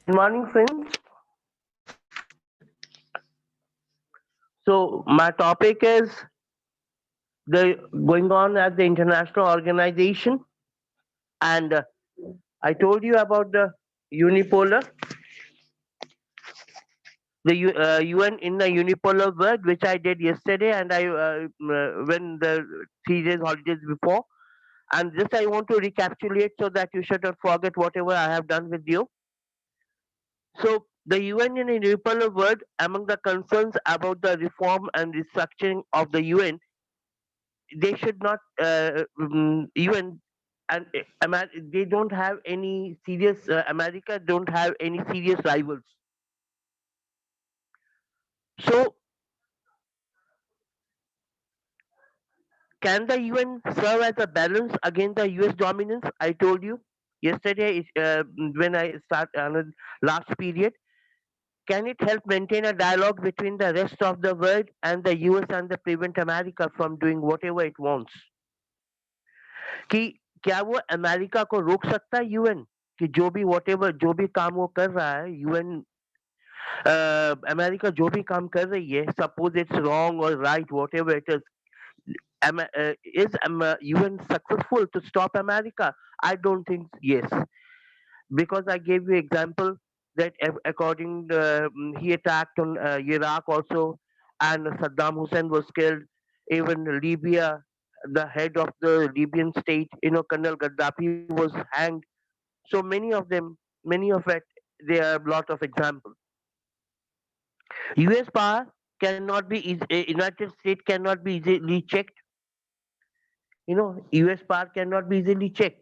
Good morning, friends. So my topic is the going on at the international organization, and I told you about the unipolar, UN in the unipolar world, which I did yesterday, and I when the 3 days holidays before, and this I want to recapitulate so that you should not forget whatever I have done with you. So the UN in a unipolar world, among the concerns about the reform and restructuring of the UN, they should not even and they don't have any serious America don't have any serious rivals. So can the UN serve as a balance against the US dominance? I told you yesterday when I start last period. Can it help maintain a dialogue between the rest of the world and the US and the prevent America from doing whatever it wants? कि क्या वो America को रोक सकता है UN कि जो भी जो भी काम वो कर रहा है यूएन अमेरिका जो भी काम कर रही है सपोज इट्स रॉन्ग और right what ever it is UN successful to stop America? I don't think yes, because I gave you example that according he attacked on Iraq also, and Saddam Hussein was killed. Even Libya, the head of the Libyan state, Colonel Gaddafi was hanged. So many of them, many of it, there are a lot of examples. US power cannot be United States cannot be easily checked. US power cannot be easily checked.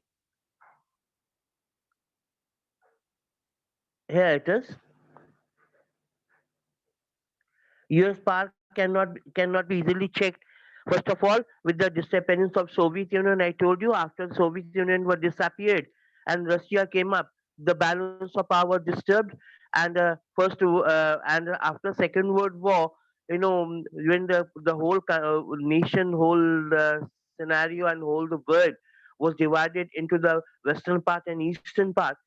Here it is. US power cannot be easily checked. First of all, with the disappearance of Soviet Union, I told you after Soviet Union was disappeared and Russia came up, the balance of power was disturbed, and and after Second World War, when the whole nation, whole scenario, and whole the world was divided into the western part and eastern part.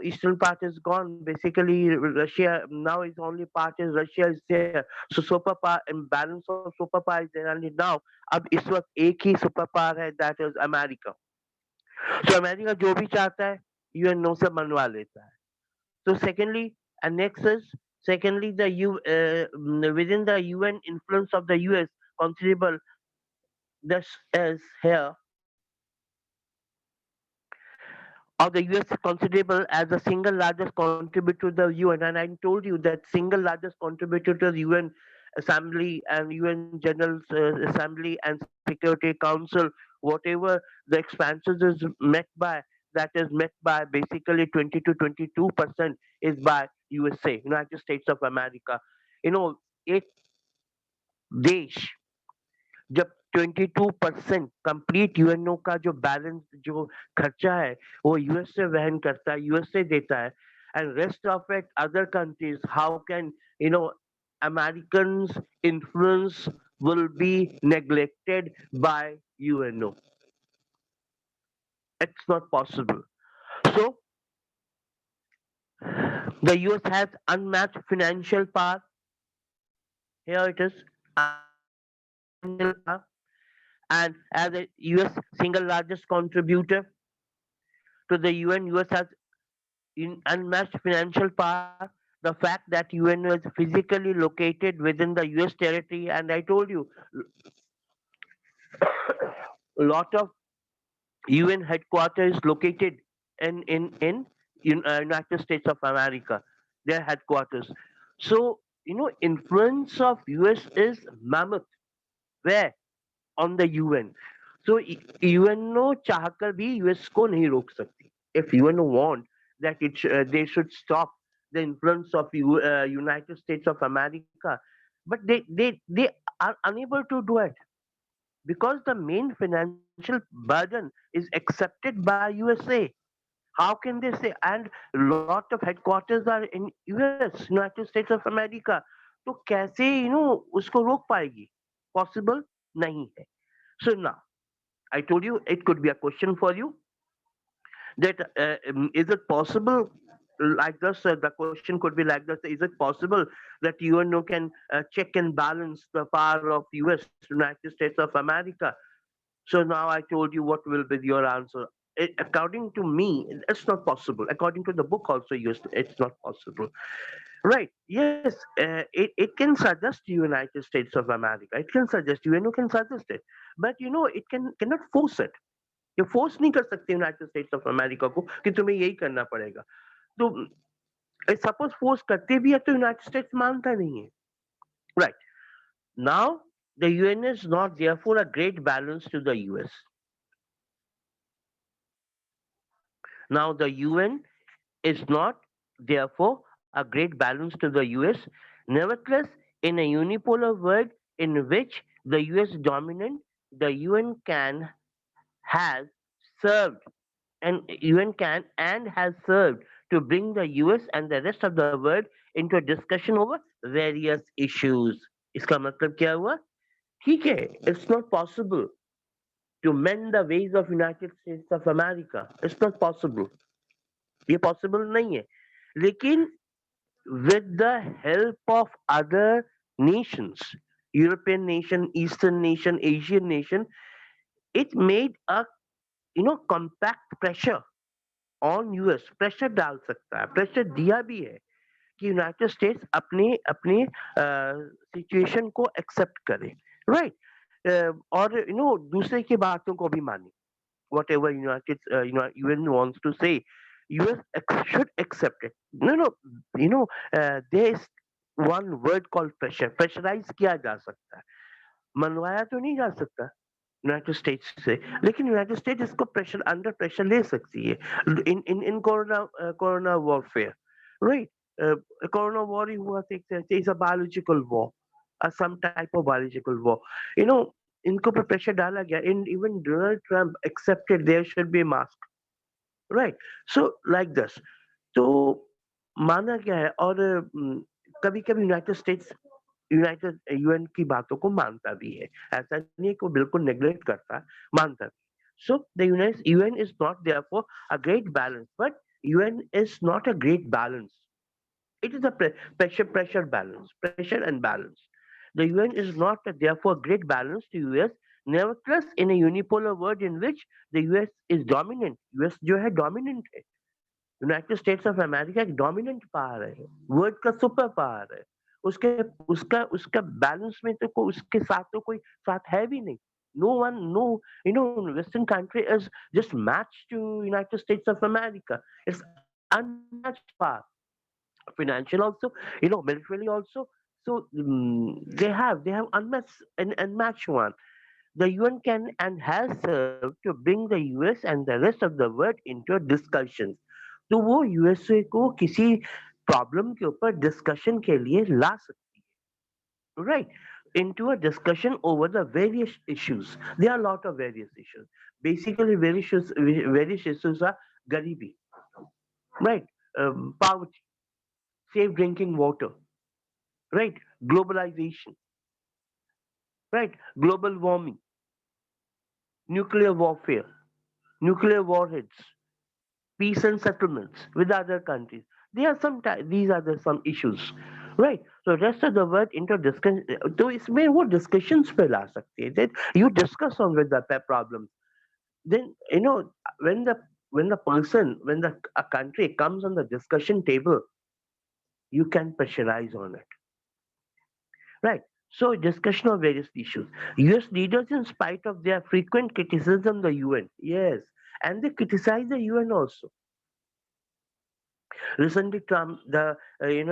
Eastern part is gone. Basically, Russia now is only part is Russia is there. So super power imbalance of super power is there only now. अब इस वक्त एक ही super power है that is America. So America जो भी चाहता है UNO से मनवा लेता है. So secondly, and next is secondly within the UN influence of the US considerable. This is here of the US considerable as the single largest contributor to the UN. And I told you that single largest contributor to the UN Assembly and UN General Assembly and Security Council, whatever the expenses is met by, that is met by basically 20 to 22% is by USA, United States of America. एक देश जब 22% complete UNO का जो balance जो खर्चा है वो US से वहन करता है यूएस से देता है and rest of it other countries how can you know Americans influence will be neglected by UNO. It's not possible. So the US has unmatched financial power. Here it is, unmatched power. And as a US single largest contributor to the UN, US has unmatched financial power. The fact that UN is physically located within the US territory, and I told you, a lot of UN headquarters located in United States of America, their headquarters. So influence of US is mammoth. Where? On the UN. So UNO चाहकर भी US को नहीं रोक सकती. If UNO want that they should stop the influence of United States of America, but they are unable to do it because the main financial burden is accepted by USA. How can they say? And lot of headquarters are in US, United States of America. तो कैसे उसको रोक पाएगी? Possible नहीं है. So now I told you it could be a question for you that is it possible like this, the question could be like this: is it possible that UNO can check and balance the power of US, United States of America? So now I told you what will be your answer. According to me, it's not possible. According to the book, also, yes, it's not possible. Right? Yes, it can suggest United States of America. It can suggest UNO can suggest it, but it cannot force it. ये force नहीं कर सकते United states of America को कि तुम्हें यही करना पड़ेगा. तो सपोज फोर्स करते भी है तो यूनाइटेड स्टेट्स मानता नहीं है. Right. Now the UN is not therefore a great balance to the US. Now the UN is not therefore a great balance to the US. Nevertheless, in a unipolar world in which the US dominant, the UN can has served and UN can and has served to bring the US and the rest of the world into a discussion over various issues. इसका मतलब क्या हुआ? ठीक है, it's not possible to mend the ways of United States of America. It's not possible. ये possible नहीं है. लेकिन with the help of other nations, European nation, Eastern nation, Asian nation, it made a compact pressure on US. Pressure डाल सकता है, pressure दिया भी है कि यूनाइटेड स्टेट्स अपने अपने सिचुएशन को एक्सेप्ट करे. राइट. और दूसरे की बातों को भी माने. Whatever UN wants to say, US should accept it. No, there is one word called pressure. Pressurize किया जा सकता है, मनवाया तो नहीं जा सकता यूनाइटेड स्टेट्स से, लेकिन यूनाइटेड स्टेट इसको प्रेशर अंडर प्रेशर ले सकती है. In corona warfare. Right. Corona war ही हुआ था, एक तरह से is a biological war, some type of biological war. You know इनको पर प्रेशर डाला गया. In even Donald Trump accepted there should be mask. Right. So like this. तो माना गया है. और कभी कभी यूनाइटेड स्टेट्स यूनाइटेड यूएन की बातों को मानता भी है. ऐसा नहीं है कि वो बिल्कुल नेग्लेक्ट करता है, मानता भी. So the UN is not there for a great balance, but UN is not a great balance. It is a pressure balance, pressure and balance. The UN is not therefore a great balance to US. Nevertheless, in a unipolar world in which the US is dominant, US जो है dominant है. United states of America एक dominant power है, world का super power है. उसके उसका उसका बैलेंस में तो उसके साथ तो कोई साथ है भी नहीं. No one, no, Western country is just matched to United States of America. It's unmatched power, financial also, militarily also. So they have unmatched one. The UN can and has served to bring the US and the rest of the world into discussions. तो वो USA को किसी problem के ऊपर discussion के लिए ला सकती है. Right. into a discussion over the various issues. There are a lot of various issues. Basically, various issues are garibi, right? Poverty, safe drinking water, right? Globalization, right? Global warming, nuclear warfare, nuclear warheads, peace and settlements with other countries. There are these are some issues, right? So rest of the world into discussion. तो इसमें वो discussions पे ला सकते हैं. That you discuss on with the problems. Then when the a country comes on the discussion table, you can pressurize on it, right? So discussion of various issues. US leaders, in spite of their frequent criticism, the UN, yes, and they criticize the UN also. Recently, Trump, the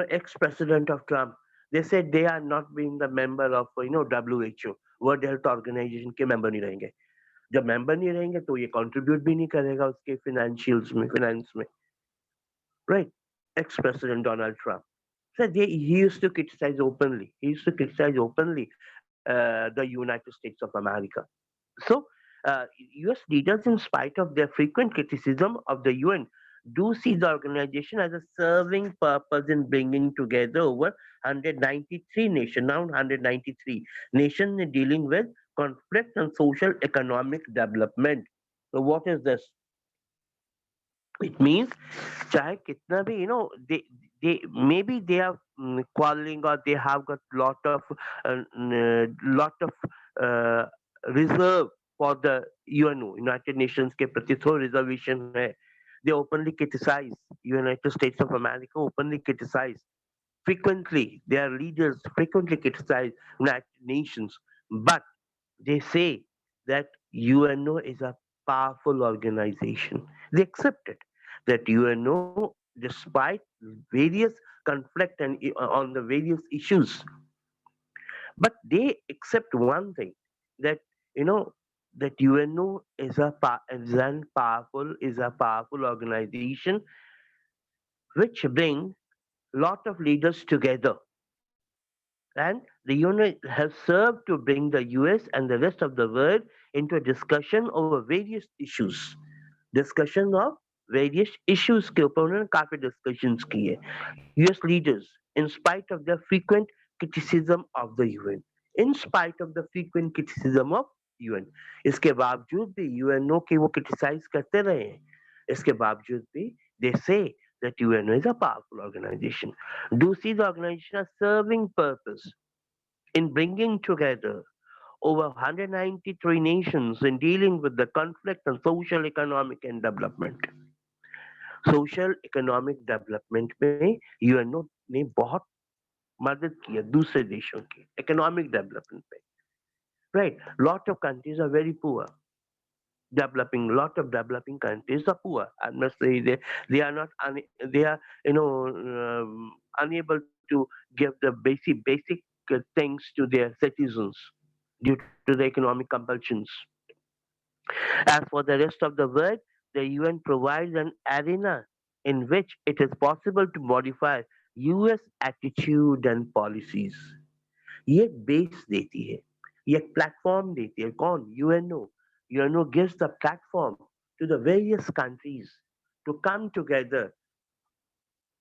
ex-president of Trump, they said they are not being the member of WHO, World Health Organization के member नहीं रहेंगे. जब member नहीं रहेंगे तो ये contribute भी नहीं करेगा उसके finance में, right? Ex-president Donald Trump. So he used to criticize openly. He used to criticize openly the United States of America. So, US leaders, in spite of their frequent criticism of the UN, do see the organization as a serving purpose in bringing together over 193 nations, now 193 nations dealing with conflict and social economic development. So, what is this? It means चाहे कितना भी they maybe they are quarreling or they have got lot of uh, reserve for the UNO United Nations के प्रति थोड़ा reservation है. They openly criticize United States of America, openly criticize frequently. Their leaders frequently criticize United Nations, but they say that UNO is a powerful organization. They accept it that UNO, despite various conflict and on the various issues, but they accept one thing that you know that UNO is a powerful organization which bring lot of leaders together, and the unit has served to bring the US and the rest of the world into a discussion over various issues. Discussion of various issues के ऊपर उन्होंने काफी discussions किए. US leaders in spite of the frequent criticism of the UN, in spite of the frequent criticism of UN, इसके बावजूद भी UNO की वो क्रिटिसाइज करते रहे हैं. इसके बावजूद भी दे से that UNO is a powerful organization. Do see the organization as serving purpose in bringing together over 193 nations in dealing with the conflict and social, economic, and development. Social economic development में UNO ने बहुत मदद की है दूसरे देशों की economic development में. Right, lot of countries are very poor. Developing lot of developing countries are poor. I must say they are not they are unable to give the basic things to their citizens due to the economic compulsions. As for the rest of the world, the UN provides an arena in which it is possible to modify US attitude and policies. ये एक base देती है, ये एक platform देती है. कौन? UNO. UNO gives the platform to the various countries to come together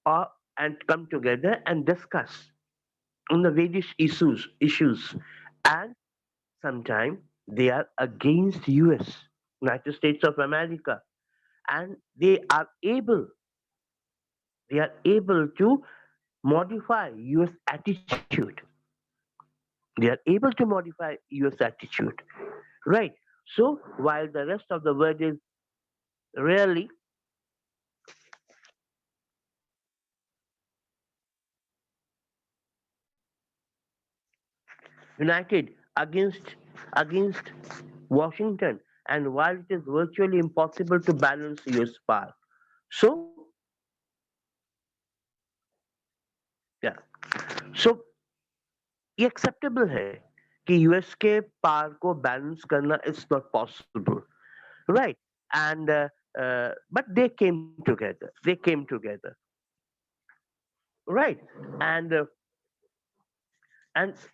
or and come together and discuss on the various issues, and sometimes they are against US, United States of America, and they are able to modify US attitude. They are able to modify US attitude. Right. So while the rest of the world is really united against Washington, and while it is virtually impossible to balance US power. So yeah. So ये acceptable है कि US के पार को balance करना is not possible. Right. And but they came together. They came together. Right. And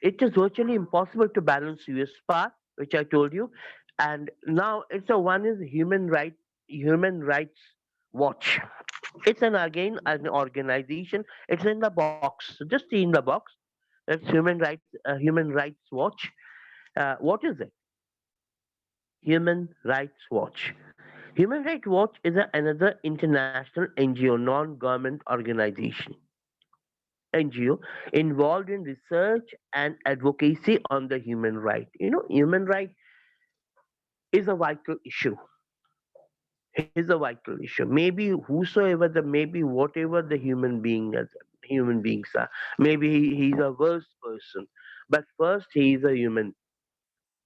it is virtually impossible to balance US power, which I told you. And now it's a one is human rights watch. It's an organization. It's in the box. So just see in the box. It's human rights watch. What is it? Human Rights Watch. Human Rights Watch is another international NGO, non-government organization. NGO involved in research and advocacy on the human right. Human right is a vital issue. Is a vital issue. Maybe whosoever maybe whatever the human beings are. Maybe he's a worse person, but first he is a human.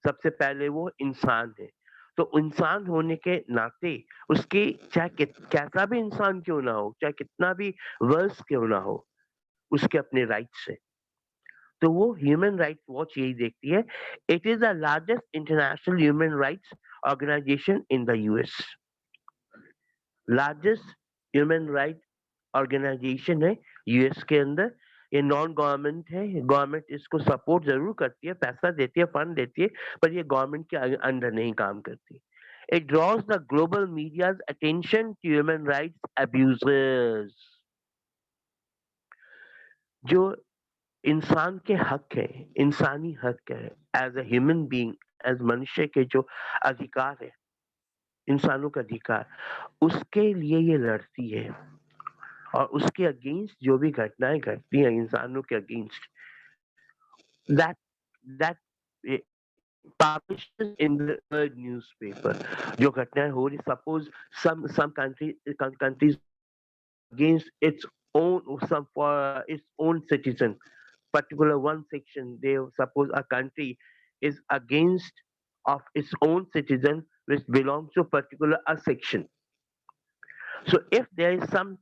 सबसे पहले वो इंसान है. तो इंसान होने के नाते उसके चाहे कैसा भी इंसान क्यों ना हो, चाहे कितना भी वर्स क्यों ना हो, उसके अपने राइट्स है. तो वो ह्यूमन राइट्स वॉच यही देखती है. It is the largest international human rights organisation in the US. Largest human right organisation है यूएस के अंदर. ये नॉन गवर्नमेंट है. गवर्नमेंट इसको सपोर्ट जरूर करती है, पैसा देती है, फंड देती है, पर ये गवर्नमेंट के अंडर नहीं काम करती. It draws the global media's attention to human rights abusers. जो इंसान के हक है, इंसानी हक है, as a human being, as मनुष्य के जो अधिकार है, इंसानों का अधिकार, उसके लिए ये लड़ती है। और उसके अगेंस्ट जो भी घटनाएं घटती हैं इंसानों के against, that that publishes in the newspaper. जो घटनाएं हो रही, suppose some countries are against its own, some for its own citizen, particular one section, they suppose a country is against of its own citizen which belongs to particular a section. So if there is something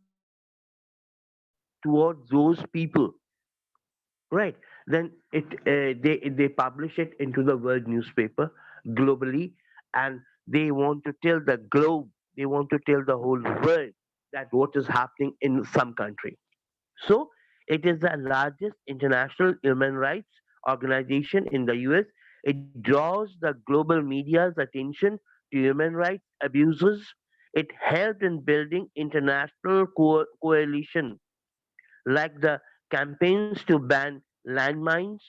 towards those people, right, then they publish it into the world newspaper globally, and they want to tell the globe, they want to tell the whole world that what is happening in some country. So it is the largest international human rights organization in the US. It draws the global media's attention to human rights abuses. It helped in building international coalition like the campaigns to ban landmines,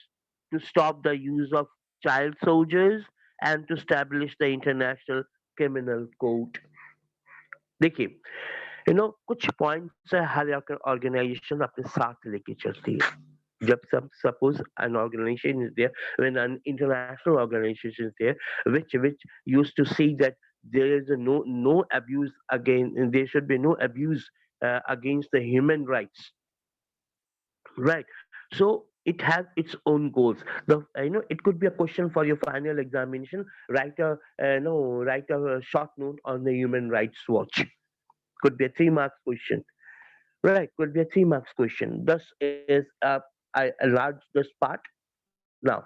to stop the use of child soldiers, and to establish the International Criminal Court. देखिए, कुछ points है हर organisation अपने साथ लेके चलती है. जब सब suppose an organization is there, when an international organization is there, which used to see that there is a no abuse again, there should be no abuse against the human rights, right? So it has its own goals. It could be a question for your final examination. Write a no write a short note on the Human Rights Watch. Could be a 3 marks question. Right, could be a 3 marks question. This is a large this part now.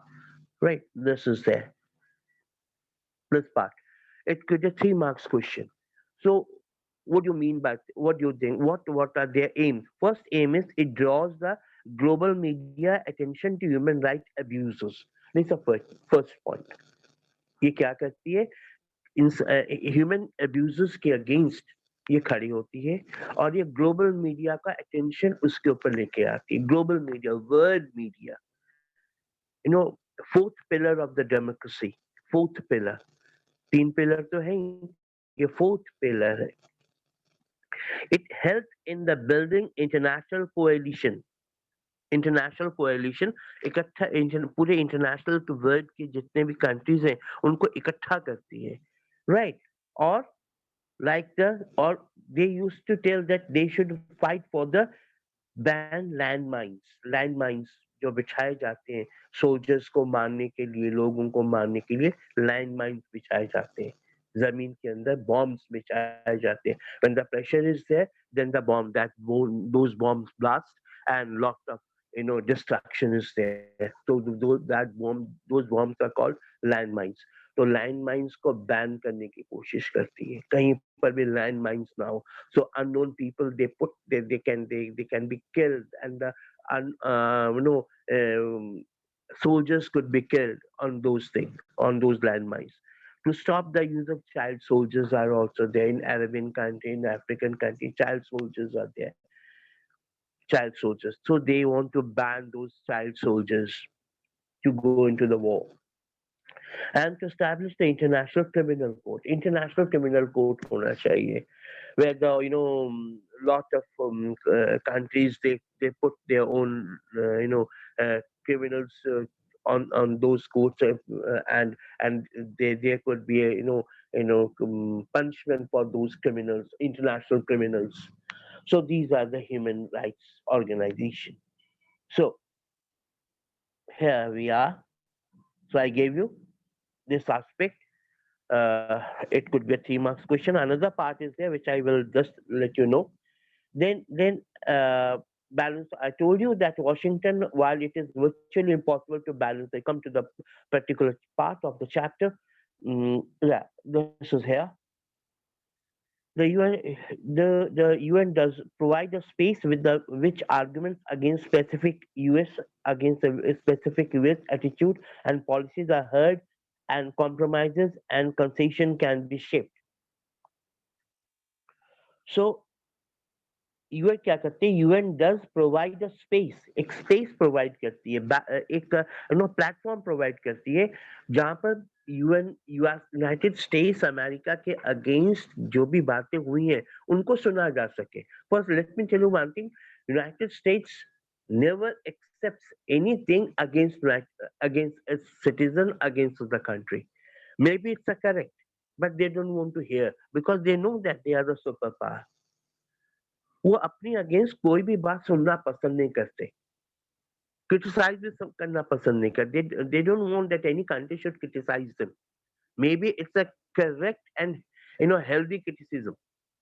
Right, this is there. This part. It could be a 3 marks question. So what do you mean by, what do you think? What are their aims? First aim is it draws the global media attention to human rights abuses. This is the first point. ये क्या करती है, human abuses के against ये खड़ी होती है, और ये ग्लोबल मीडिया का अटेंशन उसके ऊपर लेके आती है. Global media, world media, you know fourth pillar of the democracy. Fourth pillar, 3 pillar तो है ही, ये फोर्थ पिलर है. It help in the building international coalition. International coalition इकट्ठा, पूरे इंटरनेशनल वर्ल्ड के जितने भी कंट्रीज हैं उनको इकट्ठा करती है, राइट. और like the or they used to tell that they should fight for the ban landmines जो बिछाए जाते हैं सोल्जर्स को मारने के लिए, लोगों को मारने के लिए लैंडमाइंस बिछाए जाते हैं, जमीन के अंदर बॉम्ब्स बिछाए जाते हैं. when the pressure is there, then the bomb that those bombs blast and lot of destruction is there. So those bombs are called landmines. तो लैंड माइंस को बैन करने की कोशिश करती है, कहीं पर भी लैंड माइंस ना हो. So unknown people they can be killed, and the un, soldiers could be killed on those things, on those landmines. To stop the use of child soldiers are also there in Arabian country, in African country. Child soldiers are there, child soldiers. So they want to ban those child soldiers to go into the war, and to establish the international criminal court. International criminal court होना चाहिए, where the lot of countries, they put their own criminals on those courts, and there could be a punishment for those criminals, international criminals. So these are the human rights organization. So here we are. So I gave you this aspect. It could be a 3 marks question. Another part is there which I will just let you know. Then balance. I told you that Washington, while it is virtually impossible to balance, I come to the particular part of the chapter. Yeah, this is here. The UN does provide a space with the which arguments against specific US against a specific US attitude and policies are heard, and compromises and concession can be shaped. So UN क्या करते हैं, UN does provide a space, एक space provide करती है, एक platform provide करती है जहां पर यूएन यूनाइटेड स्टेट्स अमेरिका के अगेंस्ट जो भी बातें हुई हैं उनको सुना जा सके. First let me tell you one thing. United States never accepts anything against its citizen, against the country. Maybe it's a correct, but they don't want to hear because they know that they are the superpower. वो अपनी against कोई भी बात सुनना पसंद नहीं करते, criticise भी करना पसंद नहीं करते. they don't want that any country should criticize them. Maybe it's a correct and healthy criticism.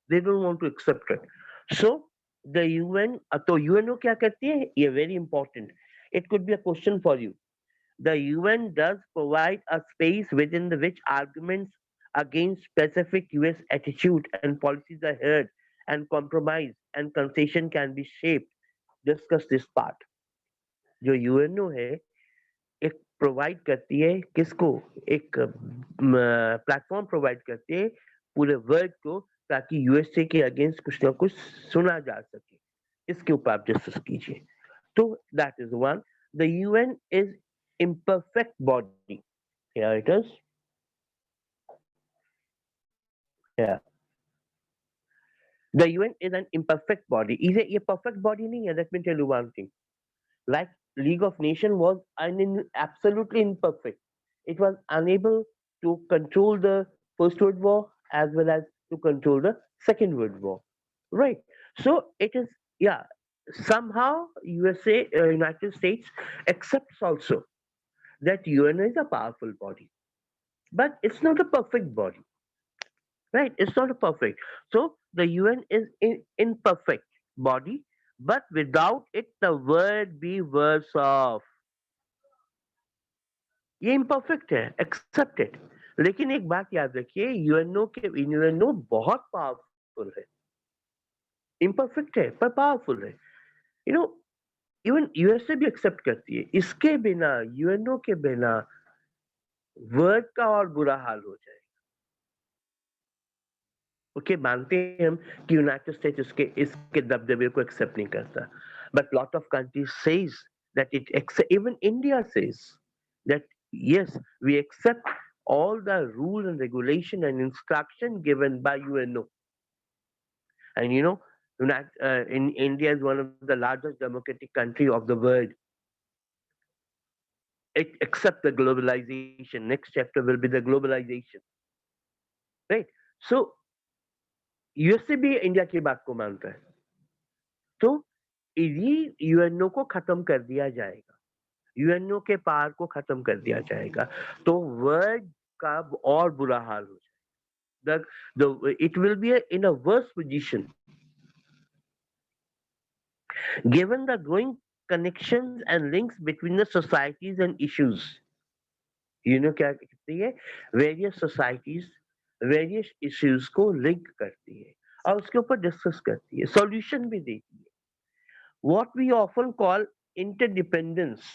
They don't want to accept it. So the UN, तो यूएनओ क्या करती है, ये very important. It could be a question for you. The UN does provide a space within which arguments against specific US attitude and policies are heard, and compromise and concession can be shaped. Discuss this part. जो UNO है एक provide करती है किसको, एक platform provide करती है पूरे वर्ल्ड को, ताकि यूएसए के अगेंस्ट कुछ ना कुछ सुना जा सके. इसके ऊपर आप डिस्कस कीजिए. तो that is one. The UN is imperfect body. Here it is. Yeah. The UN is an imperfect body. Is it a perfect body? नहीं है. Let me tell you one thing. Like League of Nations was absolutely imperfect. It was unable to control the First World War as well as to control the Second World War. Right. So it is, yeah, somehow USA, United States accepts also that UN is a powerful body, but it's not a perfect body. Right. It's not a perfect. So the UN is imperfect body, but without it, the world be worse off. ये imperfect है, accept it. लेकिन एक बात याद रखिए, UNO बहुत powerful है. Imperfect है पर पावरफुल है. यू नो इवन यूएसए भी एक्सेप्ट करती है. इसके बिना, यूएनओ के बिना वर्ल्ड का और बुरा हाल हो जाए. ओके, मानते हैं हम कि यूनाइटेड स्टेट्स इसके दबदबे को एक्सेप्ट नहीं करता, but lot of countries says that even India says that yes, we accept all the rules and regulation and instruction given by UNO. And in India is one of the largest democratic country of the world. It accept the globalization. Next chapter will be the globalization, right? So USA भी India की बात को मानता है. तो यदि UNO को खत्म कर दिया जाएगा, यूएनओ के पार को खत्म कर दिया जाएगा, तो वर्ल्ड का और बुरा हाल हो जाएगा. It will be in a worse position. Given the growing connections and links between the societies and issues, क्या कहती है, वेरियस सोसाइटीज वेरियस इश्यूज को लिंक करती है और उसके ऊपर डिस्कस करती है, सॉल्यूशन भी देती है. What we often call interdependence.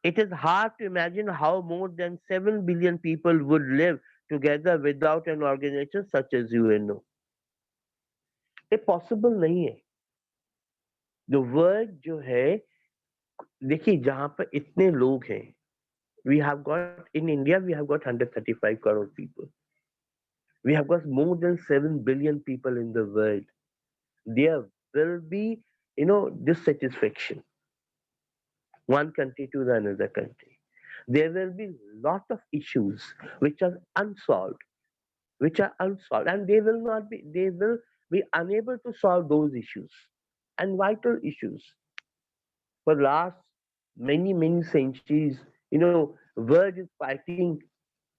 It is hard to imagine how more than 7 billion people would live together without an organization such as UNO. ये पॉसिबल नहीं है. द वर्ल्ड जो है, देखिए जहां पर इतने लोग हैं, we have got in India, we have got 135 crore people. We have got more than 7 billion people in the world. There will be, dissatisfaction, one country to the another country. There will be lot of issues which are unsolved, and they will be unable to solve those issues and vital issues. For last many centuries, world is fighting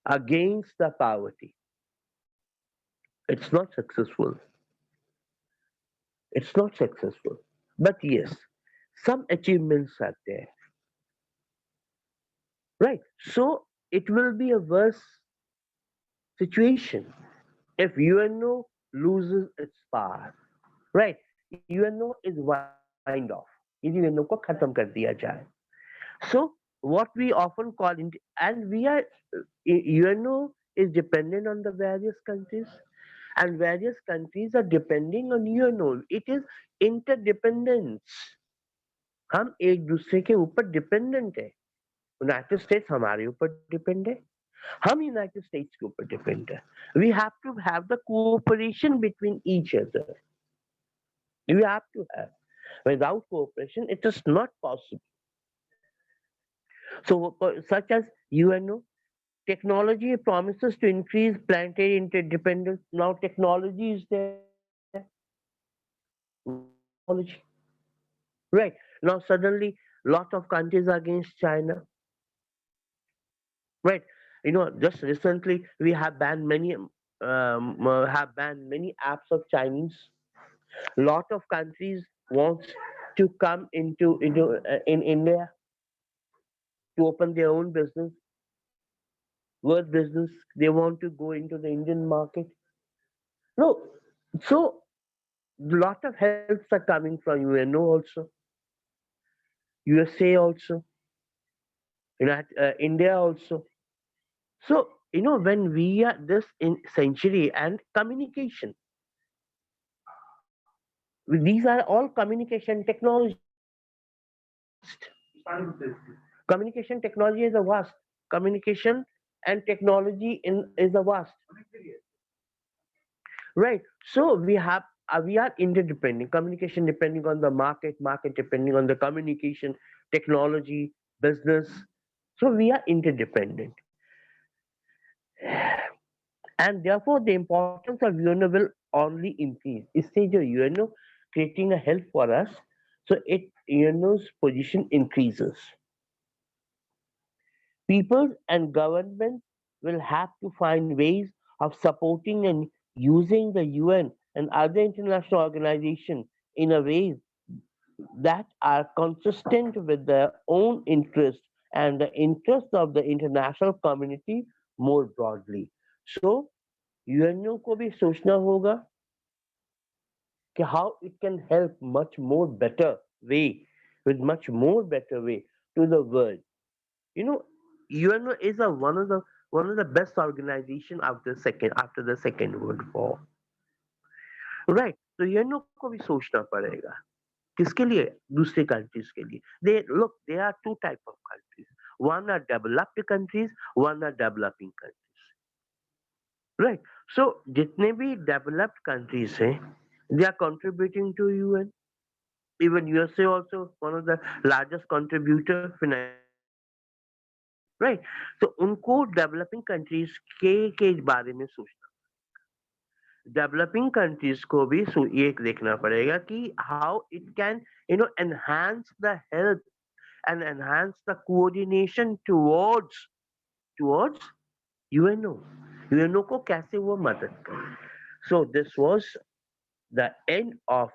against the poverty. It's not successful. It's not successful. But yes, some achievements are there. Right. So it will be a worse situation if UNO loses its power. Right. UNO is wind off. यदि UNO को खत्म कर दिया जाए. So what we often call, and we are, UNO is dependent on the various countries, and various countries are depending on UNO. It is interdependence. हम एक दूसरे के ऊपर डिपेंडेंट है. यूनाइटेड स्टेट्स हमारे ऊपर डिपेंड है, हम यूनाइटेड स्टेट्स के ऊपर डिपेंड है. We have to have the cooperation between each other. We have to have. Without cooperation, it is not possible. So, such as UNO, technology promises to increase planetary interdependence. Now, technology is there. What is technology? Right. Now, suddenly, lot of countries are against China. Right. Just recently, we have banned many apps of Chinese. Lot of countries wants to come in India to open their own business, world business. They want to go into the Indian market. No, so lot of helps are coming from UNO also, USA also, India also. So when we are this in century and communication, these are all communication technology is a vast. Communication technology is a vast. Communication and technology is a vast. Right. So we are interdependent. Communication depending on the market, market depending on the communication, technology, business. So we are interdependent, and therefore the importance of UNO will only increase. इससे जो UNO creating a help for us, so UNO's position increases. People and government will have to find ways of supporting and using the UN and other international organizations in a ways that are consistent with their own interests and the interests of the international community more broadly. So, UNO को भी सोचना होगा कि how it can help much more better way, with much more better way to the world. You know, UNO is one of the best organization after the Second World War. Right. तो UNO को भी सोचना पड़ेगा. किसके लिए? दूसरे countries के लिए. There are two type of countries. One are developed countries, one are developing countries. Right. So जितने भी developed countries हैं, they are contributing to UN. Even USA also one of the largest contributor financially. Right. So उनको developing countries के बारे में सोचना. Developing countries को भी ये देखना पड़ेगा कि how it can enhance the health and enhance the coordination towards UNO. UNO को कैसे वो मदद करे. So this was the end of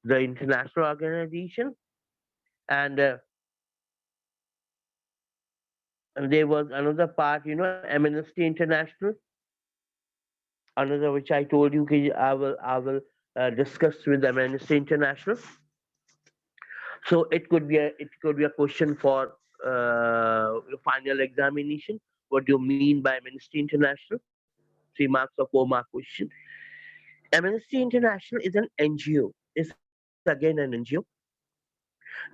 the international organization, and there was another part, Amnesty International, another which I told you कि I will discuss with Amnesty International. So it could be a question for final examination. What do you mean by Amnesty International? 3 marks or 4-mark question. Amnesty International is an NGO. It's again an NGO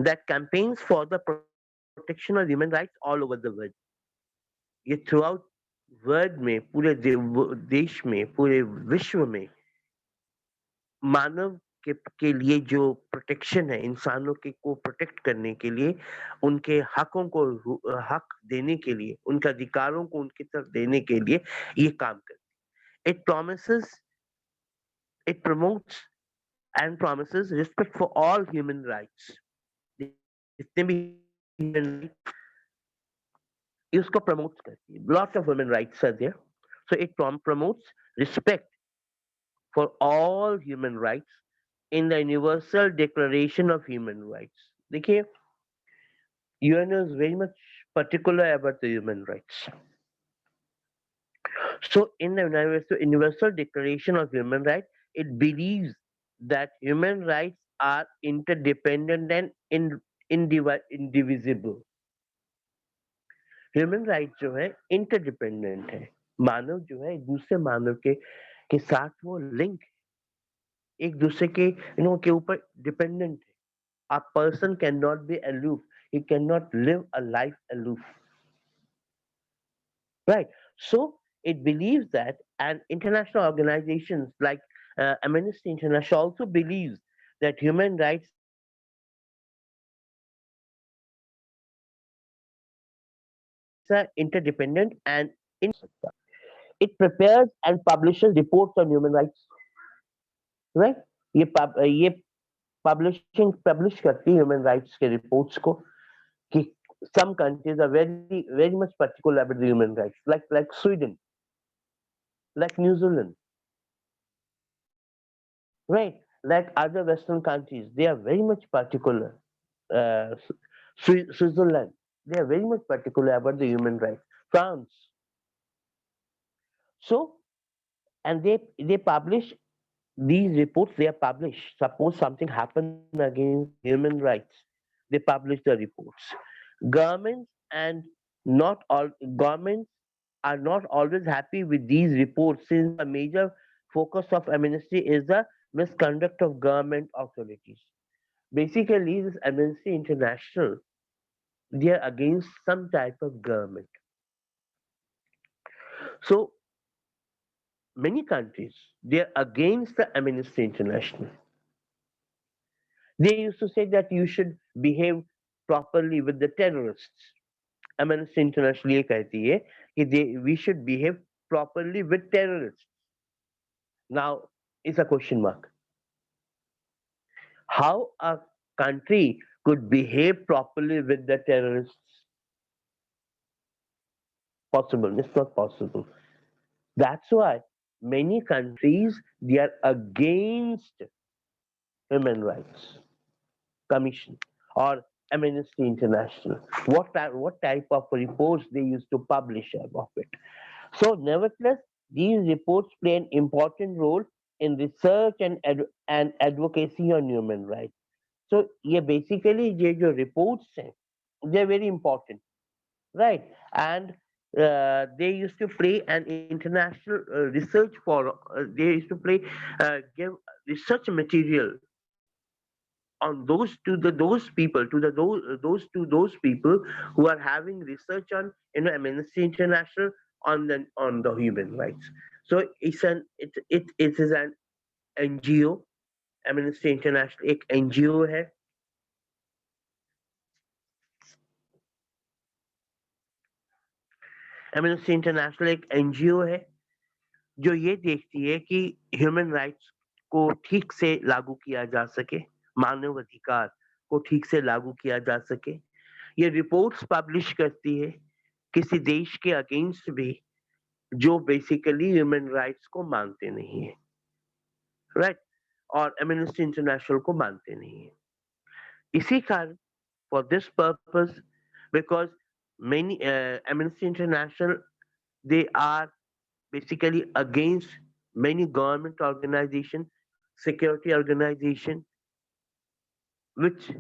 that campaigns for the protection of human rights all over the world. ये throughout world में पूरे देश में पूरे विश्व में मानव के लिए जो प्रोटेक्शन है इंसानों के को प्रोटेक्ट करने के लिए उनके हकों को हक देने के लिए उनके अधिकारों को उनकी तरफ देने के लिए ये काम करती है. It promises, it promotes and promises respect for all human rights. जितने भी human rights ये उसको प्रमोट करती है. Lot of human rights are there. So it promotes respect for all human rights in the Universal Declaration of Human Rights. देखिए, UN is very much particular about the human rights. So, in the Universal Declaration of Human Rights, it believes that human rights are interdependent and indivisible. Human right जो है interdependent है. मानव जो है एक दूसरे मानव के साथ वो लिंक एक दूसरे के के ऊपर डिपेंडेंट है. A person cannot be aloof. he cannot live a life aloof, right? So it believes that, and international organizations like Amnesty International also believes that human rights are interdependent and it prepares and publishes reports on human rights, right? ये publishing publish करती है human rights के reports को कि some countries are very much particular about the human rights, like Sweden, like New Zealand, right? Like other Western countries, they are very much particular. Uh, Switzerland, they are very much particular about the human rights. France, so and they publish these reports. They are published. Suppose something happened against the human rights, they publish the reports. Governments and not all governments are not always happy with these reports since the major focus of amnesty is the misconduct of government authorities. Basically, this Amnesty International, they are against some type of government. So many countries, they are against the Amnesty International. They used to say that you should behave properly with the terrorists. Amnesty International ये कहती है कि we should behave properly with terrorists. Now, it's a question mark. How a country could behave properly with the terrorists? Possible. It's not possible. That's why many countries, they are against human rights commission or Amnesty International. What type of reports they used to publish about it. So, nevertheless, these reports play an important role in research and advocacy on human rights. So, yeah, basically, ये जो reports हैं, they're very important, right? And they used to play an international research for. They used to play give research material on those people to those people who are having research on Amnesty International on the human rights. So it is an NGO. Amnesty International एक NGO है. Amnesty International एक NGO है जो ये देखती है कि human rights को ठीक से लागू किया जा सके, मानव अधिकार को ठीक से लागू किया जा सके. ये रिपोर्ट्स पब्लिश करती है किसी देश के अगेंस्ट भी जो बेसिकली ह्यूमन राइट्स को मानते नहीं है, राइट? और एमनेस्टी इंटरनेशनल को मानते नहीं है. इसी कारण for this purpose, because many amnesty international, they are basically against many government organization, security organization, which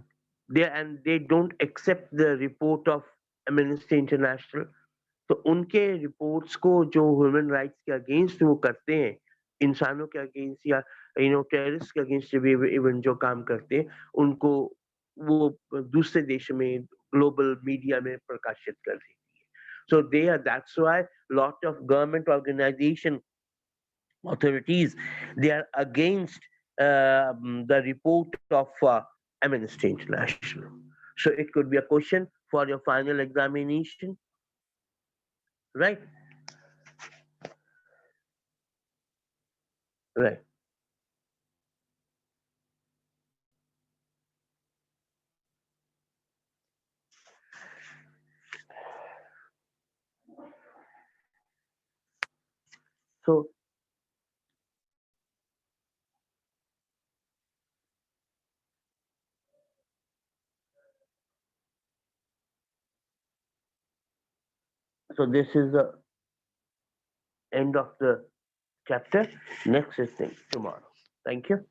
they don't accept the report of Amnesty International. तो उनके रिपोर्ट्स को जो ह्यूमन राइट्स के अगेंस्ट वो करते हैं, इंसानों के अगेंस्ट या टेररिस्ट के अगेंस्ट इवन जो काम करते हैं, उनको वो दूसरे देश में ग्लोबल मीडिया में प्रकाशित कर देती है. So that's why lot of government organization authorities, they are against the report of Amnesty International. So it could be a question for your final examination, right? Right. So this is the end of the chapter. Next is thing tomorrow. Thank you.